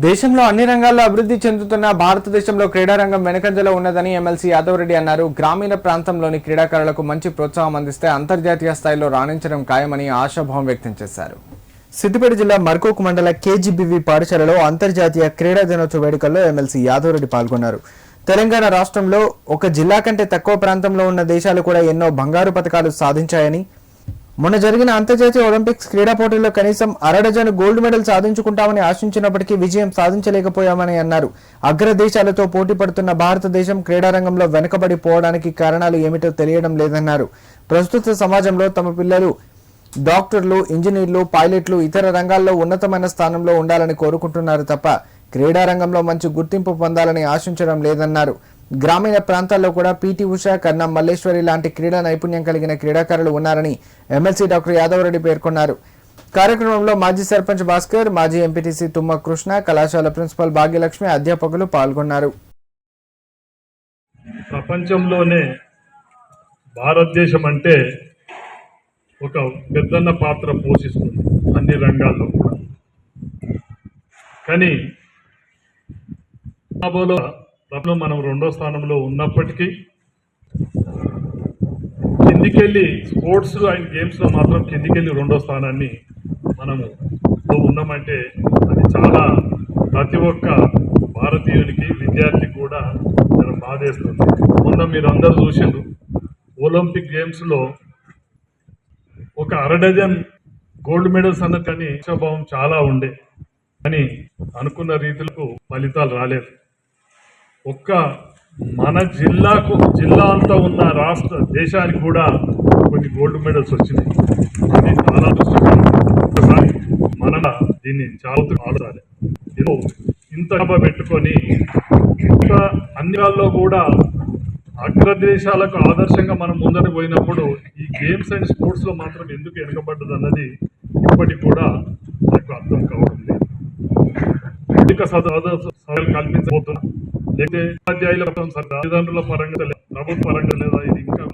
దేశంలో అన్ని రంగాల్లో అభివృద్ధి చెందుతున్న భారతదేశంలో క్రీడా రంగం వెనుకంజలో ఉన్నదని ఎమ్మెల్సీ యాదవ్ రెడ్డి అన్నారు. గ్రామీణ ప్రాంతంలోని క్రీడాకారులకు మంచి ప్రోత్సాహం అందిస్తే అంతర్జాతీయ స్థాయిలో రాణించడం ఖాయమని ఆశాభావం వ్యక్తం చేశారు. సిద్దిపేట జిల్లా మర్కూక్ మండల కేజీబీవీ పాఠశాలలో అంతర్జాతీయ క్రీడా దినోత్సవ వేడుకల్లో ఎమ్మెల్సీ యాదవ్ రెడ్డి పాల్గొన్నారు. తెలంగాణ రాష్ట్రంలో ఒక జిల్లా కంటే తక్కువ ప్రాంతంలో ఉన్న దేశాలు కూడా ఎన్నో బంగారు పతకాలు సాధించాయని, మొన్న జరిగిన అంతర్జాతీయ ఒలింపిక్స్ క్రీడా పోటీల్లో కనీసం 1/2 డజన్ గోల్డ్ మెడల్ సాధించుకుంటామని ఆశించినప్పటికీ విజయం సాధించలేకపోయామని అన్నారు. అగ్ర దేశాలతో పోటీ పడుతున్న భారతదేశం క్రీడా రంగంలో వెనుకబడిపోవడానికి కారణాలు ఏమిటో తెలియడం లేదన్నారు. ప్రస్తుత సమాజంలో తమ పిల్లలు డాక్టర్లు, ఇంజనీర్లు, పైలట్లు, ఇతర రంగాల్లో ఉన్నతమైన స్థానంలో ఉండాలని కోరుకుంటున్నారు తప్ప క్రీడా రంగంలో మంచి గుర్తింపు పొందాలని ఆశించడం లేదన్నారు. గ్రామీణ ప్రాంతాల్లో కూడా పీటీ ఉష, కన్నా మల్లేశ్వరి లాంటి క్రీడా నైపుణ్యం కలిగిన క్రీడాకారులు ఉన్నారని ఎమ్మెల్సీ డాక్టర్ యాదవ్ రెడ్డి పేర్కొన్నారు. కార్యక్రమంలో మాజీ సర్పంచ్ భాస్కర్, మాజీ ఎంపీటీసీ తుమ్మ కృష్ణ, కళాశాల ప్రిన్సిపల్ భాగ్యలక్ష్మి, అధ్యాపకులు పాల్గొన్నారు. ప్రపంచంలోనే భారతదేశం అంటే ఒక పెద్దన్న పాత్ర పోషిస్తుంది అన్ని రంగాల్లో కూడా. కానీ మనం 2వ స్థానంలో ఉన్నప్పటికీ కిందికెళ్ళి స్పోర్ట్స్ అండ్ గేమ్స్లో మాత్రం కిందికెళ్ళి 2వ స్థానాన్ని మనము ఉన్నామంటే అది చాలా ప్రతి ఒక్క భారతీయునికి, విద్యార్థికి కూడా చాలా బాధేస్తుంది. మొన్న మీరు అందరూ చూసిండ్రు, ఒలింపిక్ గేమ్స్లో ఒక 1/2 డజన్ గోల్డ్ మెడల్స్ అన్న కానీ ఆశాభావం చాలా ఉండే, కానీ అనుకున్న రీతిలో ఫలితాలు రాలేదు. ఒక్క మన జిల్లా అంతా ఉన్న రాష్ట్ర దేశానికి కూడా కొన్ని గోల్డ్ మెడల్స్ వచ్చినాయి. అది చాలా ఒకసారి మన దీన్ని చాలా ఆడాలి. ఇంత పెట్టుకొని అన్ని రాళ్ళలో కూడా అగ్రదేశాలకు ఆదర్శంగా మనం ముందర పోయినప్పుడు ఈ గేమ్స్ అండ్ స్పోర్ట్స్లో మాత్రం ఎందుకు వెనుకబడ్డది అన్నది ఇప్పటికి కూడా నాకు అర్థం కావడం లేదు. కల్పించబోతున్నా లేకపోతే ఉపాధ్యాయుల తల్లిదండ్రుల పరంగా ప్రభుత్వ పరంగా లేదా ఇది ఇంకా